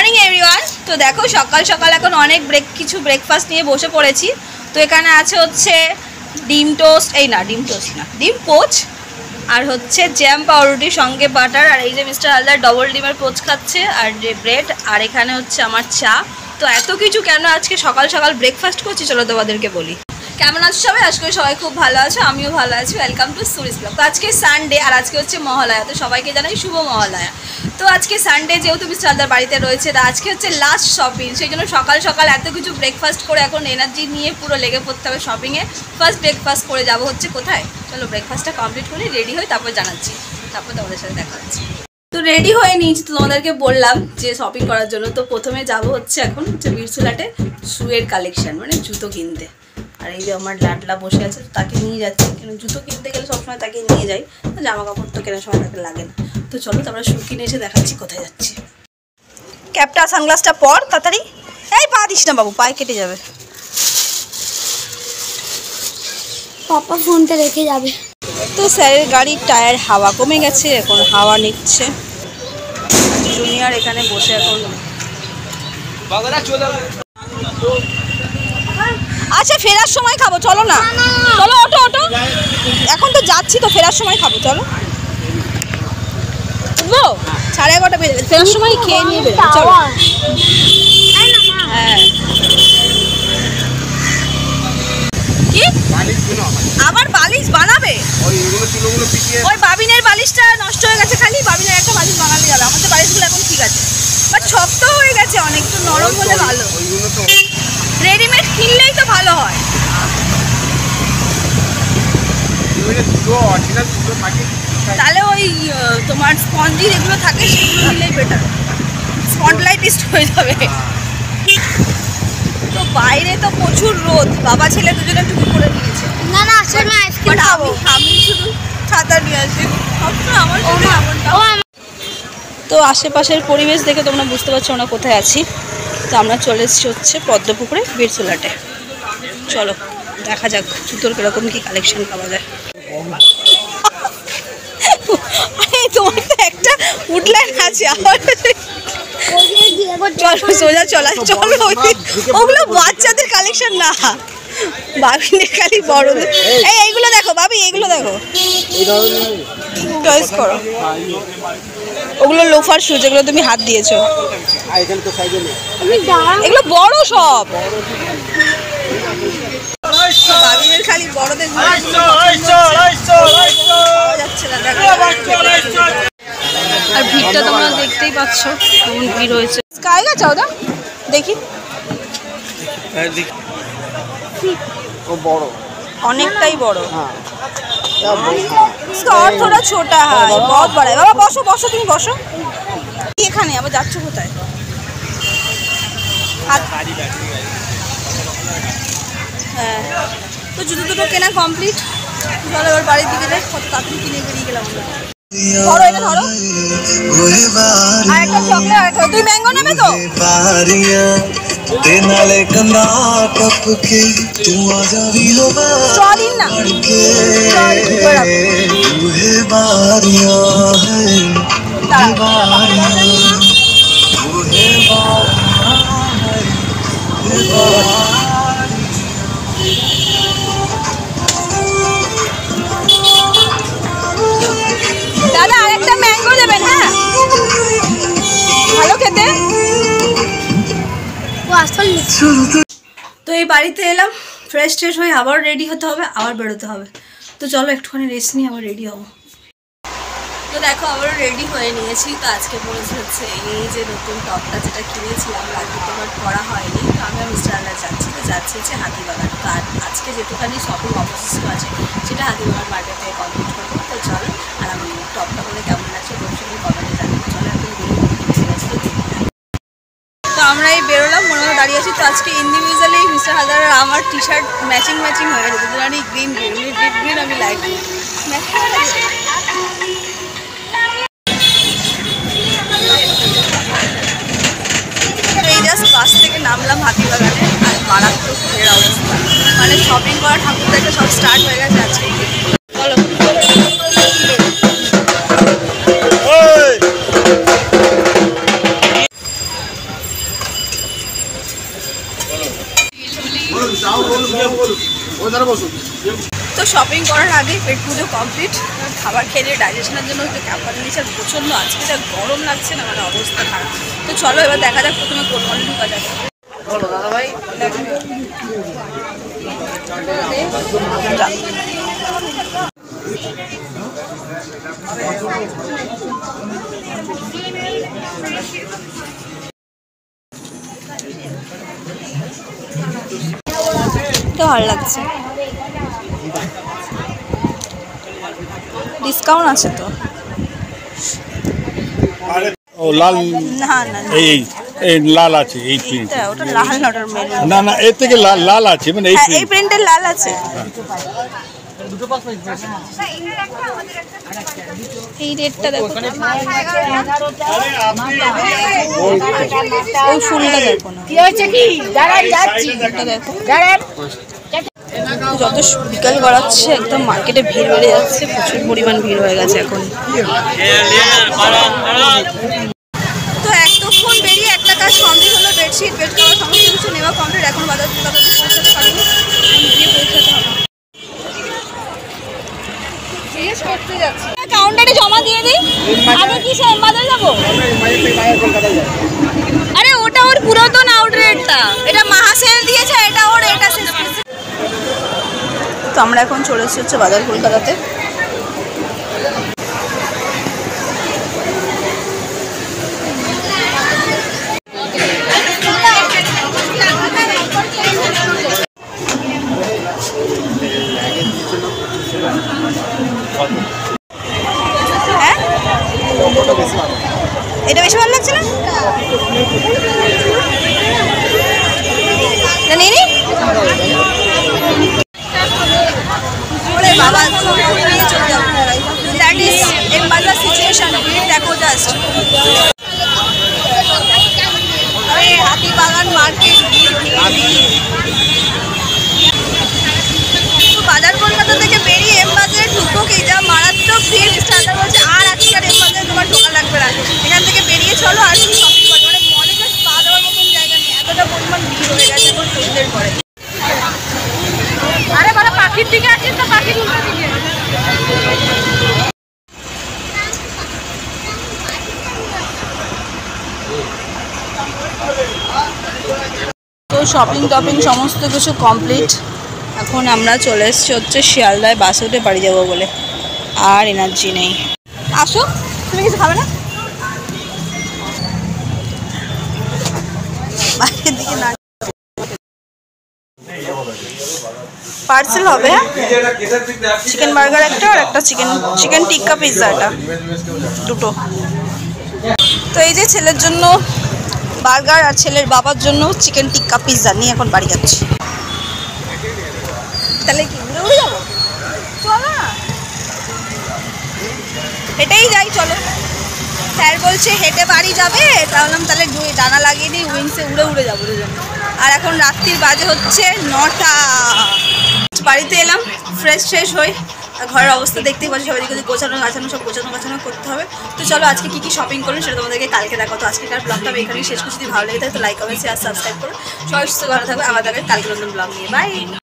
Morning everyone. তো দেখো সকাল সকাল এখন অনেক কিছু ব্রেকফাস্ট নিয়ে বসে পড়েছি। তো এখানে আছে হচ্ছে ডিম পোচ আর হচ্ছে জ্যাম পাউরুটির সঙ্গে বাটার, আর এই যে মিস্টার হালদার ডবল ডিমের পোচ খাচ্ছে, আর যে ব্রেড, আর এখানে হচ্ছে আমার চা। তো এত কিছু কেন আজকে সকাল সকাল ব্রেকফাস্ট করছি চলো তোমাদেরকে বলি। কেমন আছো সবাই? আজকে সবাই খুব ভালো আছো, আমিও ভালো আছি। Welcome to Suri's blog. তো আজকে সানডে আর আজকে হচ্ছে মহালয়া, তো সবাইকে জানাই শুভ মহালয়া। তো আজকে সানডে যেহেতু মিস্টার হালদার বাড়িতে রয়েছে, তা আজকে হচ্ছে লাস্ট শপিং, সেই জন্য সকাল সকাল এত কিছু ব্রেকফাস্ট করে এখন এনার্জি নিয়ে পুরো লেগে পড়তে হবে শপিংয়ে। ফার্স্ট ব্রেকফাস্ট করে যাবো হচ্ছে কোথায়, চলো ব্রেকফাস্টটা কমপ্লিট করে রেডি হই, তারপর জানাচ্ছি, তারপর তোমাদের সাথে দেখা হচ্ছে। তো রেডি হয়ে নিয়েছি, তো তোমাদেরকে বললাম যে শপিং করার জন্য। তো প্রথমে যাব হচ্ছে এখন হচ্ছে বীরসুলাটে শুয়ের কালেকশন, মানে জুতো কিনতে। আর এই যে আমার লাডলা বসে আছে, তাকে নিয়ে যাচ্ছি, কেন জুতো কিনতে গেলে সবসময় তাকে নিয়ে যাই, তো জামা কাপড় তো কেনার সময় তাকে লাগে না। তো চলো তোমরা শু কিনে এসে দেখাচ্ছি কোথায় যাচ্ছি। ক্যাপটা সানগ্লাসটা পর তাড়াতাড়ি, এই পা দিস না বাবু, পায়ে কেটে যাবে। পাপা ফোনটা রেখে যাবে। তো স্যারের গাড়ির টায়ার হাওয়া কমে গেছে, এখন হাওয়া নিচ্ছে। জুনিয়র এখানে বসে এখন। আচ্ছা ফেরার সময় খাবো, চলো না, চলো ওটো ওটো, এখন তো যাচ্ছি, তো ফেরার সময় খাবো, চলো বুঝলো। 11:30 বেজে গেছে, ফেরার সময় খেয়ে নিয়ে বেরোবো, চলো। হ্যাঁ কি আবার বালিশ বানাবে? ওই বাবিনের বালিশটা নষ্ট হয়ে গেছে, খালি বাবিনের একটা বালিশ বানালে যাবে। আমাদের বালিশগুলো এখন ঠিক আছে, বাট শক্ত হয়ে গেছে অনেক, একটু নরম হলে ভালো। রেডিমেড কিনলেই তো ভালো হয়। তাহলে ওই তোমার স্পঞ্জি যেগুলো থাকে সেগুলো নিলেই বেটার, স্পন্ডলাইটিস্ট হয়ে যাবে। তো বাইরে তো প্রচুর রোদ, বাবা ছেলে দুজনে টুকু করে নিয়েছে। না না আসলে আমি শুধু ছাতা নিয়ে আসি, আমার তো আশেপাশের পরিবেশ দেখে তোমরা বুঝতে পারছো আমরা কোথায় আছি। তো আমরা চলে এসেছি হচ্ছে পদ্মপুকুরে বীরসুলাটে। চলো দেখা যাক জুতোর কিরকম কি কালেকশন পাওয়া যায়। তোমার তো একটা উডল্যান্ড আছে, আবার চলো সোজা চলা, চলো। ওগুলো বাচ্চাদের কালেকশন না, বাবিনের খালি বড়দের। এইগুলো দেখো বাবি, এইগুলো দেখো, চয়েস করো। ওগুলো লোফার শু যেগুলো তুমি হাত দিয়েছো, এগুলো বড় সব। বাবিনের খালি বড়দের যাচ্ছে না, আর ভিড়টা তোমরা দেখতেই পাচ্ছ কেমন ভিড় হয়েছে। স্কাই গেছে ওটা দেখি, অনেকটাই বড়। और थोड़ा छोटा है, बहुत बड़ा है। बाबा बसो बसो, তুমি বসো। এখানে আবার যাচ্ছ কোথায়? হ্যাঁ তো জুতো দুটো কেনা কমপ্লিট, চলো এবার বাড়ির দিকে যাই। কত তাড়াতাড়ি কিনে বেরিয়ে গেলাম আমরা। ধরো এটা ধরো, আর একটা চকলেট, আর একটা। তুই ম্যাঙ্গো নেবে তো? तेनाले कंधा टपके तू आजा भी हो बारियां दादा आरेकटा मैंगो देবেন? হ্যাঁ ভালো খেতে। তো এই বাড়িতে এলাম, ফ্রেশ ট্রেশ হয়ে আবার রেডি হতে হবে, আবার বেরোতে হবে। তো চলো একটুখানি রেস্ট নিয়ে আবার রেডি হবো। তো দেখো আবার রেডি হয়ে নিয়েছি। তো আজকে পড়েছি হচ্ছে এই যে নতুন টপটা, যেটা কিনেছিলাম আগে তোমার পরা হয়নি। তো আমি আর মিস্টার হালদার যাচ্ছি, তো যাচ্ছি হচ্ছে হাতিবাগান। তো আজকে যেটুখানি শপিং অবশিষ্ট আছে সেটা হাতিবাগান মার্কেট থেকে কমপ্লিট করবো। তো চলো, আর আমি টপটা করে কেমন আছে অবশ্যই কমেন্টে জানাবো। চলো এখন তো আমরা এই বেরোলাম, মনে হয় দাঁড়িয়ে আছি। তো আজকে ইন্ডিভিজুয়ালি মিস্টার হালদার আর আমার টি শার্ট ম্যাচিং হয়ে গেছে। দুজনেরই গ্রিন গ্রিন, উনি ডিপ গ্রিন, আমি লাইট গ্রিন। এই জাস্ট বাস থেকে নামলাম হাতিবাগানে, আর মারাত্মক ভিড়ের অবস্থা, মানে শপিং করা ঠাকুর দেখে সব স্টার্ট হয়ে গেছে আজকে। চলো শপিং করার আগে পেট পুজো কমপ্লিট। খাবার খেলে ডাইজেশনের জন্য একটু ক্যাম্পার নিচে প্রচণ্ড আজকে যা গরম লাগছে না, মানে অবস্থা খারাপ। তো চলো এবার দেখা যাক প্রথমে কোন মলে ঢুকা যাবে। তো ভালো লাগছে, ডিসকাউন্ট আছে তো। ও লাল, না না এই এই লাল আছে, এই প্রিন্ট। ওটা লাল না, ওটার মেরুন। না না, এর থেকে লাল লাল আছে, মানে এই এই প্রিন্টের লাল আছে। এই রেটটা দেখো, ওই ফুলটা দেখো না, দেখো যত বিকাল গড়াচ্ছে একদম মার্কেটে ভিড় বেড়ে যাচ্ছে, প্রচুর পরিমাণ ভিড় হয়ে গেছে এখন। তো এতক্ষণ বেরিয়ে একটা কাজ কমপ্লিট হলো, বেডশিট বেড কভার সমস্ত কিছু নেওয়া কমপ্লিট। এখন বাজার পৌঁছাতে পারিনি, গিয়ে পৌঁছাতে হবে। কাউন্টারে জমা দিয়ে দিই, আগে কি বাজারে যাবো? আরে ওটা ওর পুরাতন আউটলেটটা, এটা মাহাসেল দিয়েছে, এটা ওর এটা শেষ। তো আমরা এখন চলে এসেছি হচ্ছে বাজার কলকাতাতে। হ্যাঁ এটা বেশি ভালো লাগছে না, নিয়ে নি বাবা নিয়ে চলে যাবো। দ্যাট ইজ এমবাজার সিচুয়েশন। দেখো জাস্ট হাতিবাগান মার্কেট, বাজার কলকাতা থেকে বেরিয়ে এমবাজারে ঢুকবো কি, যা মারাত্মক ভিড়। স্ট্যান্ডার বলছে আর আজকে আর এমবাজারে তোমার ঢোকা লাগবে না, এখান থেকে বেরিয়ে চলো আর তুমি শপিং করো। মানে মনে জাস্ট পা দেওয়ার মতন জায়গা নেই, এতটা পরিমাণ ভিড় হয়ে গেছে এখন সন্ধ্যের পরে। আরে বড় পাখির দিকে আছিস তো, পাখির উল্টো দিকে। তো শপিং টপিং সমস্ত কিছু কমপ্লিট। এখন আমরা চলে এসেছি হচ্ছে শিয়ালদায়, বাসে উঠে বাড়ি যাবো বলে। আর এনার্জি নেই। আসো, তুমি কিছু খাবে না? বাইরের দিকে না, পার্সেল হবে। চিকেন বার্গার একটা, আর একটা চিকেন টিক্কা পিৎজা, এটা দুটো। তো এই যে ছেলের জন্য বার্গার আর ছেলের বাবার জন্য চিকেন টিক্কা পিৎজা নিয়ে এখন বাড়ি যাচ্ছি। তাহলে কি উড়ে যাবো? চলো না, হেঁটেই যাই, চলো। স্যার বলছে হেঁটে বাড়ি যাবে, তাহলে ডানা লাগিয়ে দিই, উইংসে উড়ে উড়ে যাবো দুজন। আর এখন রাত্রির বাজে হচ্ছে 9টা। বাড়িতে এলাম, ফ্রেশ হই। ঘরের অবস্থা দেখতেই পাচ্ছি, সবাই দিকে গোছানো গাছানো, সব গোছানো করতে হবে। তো চলো আজকে কী শপিং করলেন সেটা তোমাদেরকে কালকে দেখো। তো আজকের ব্লগটা আমি এখানেই শেষ করছি। যদি ভালো লেগে থাকে তো লাইক কমেন্ট শেয়ার সাবস্ক্রাইব করো। সবাই সুস্থ ভালো থাকবে, আবার কালকে নতুন ব্লগ নিয়ে। বাই।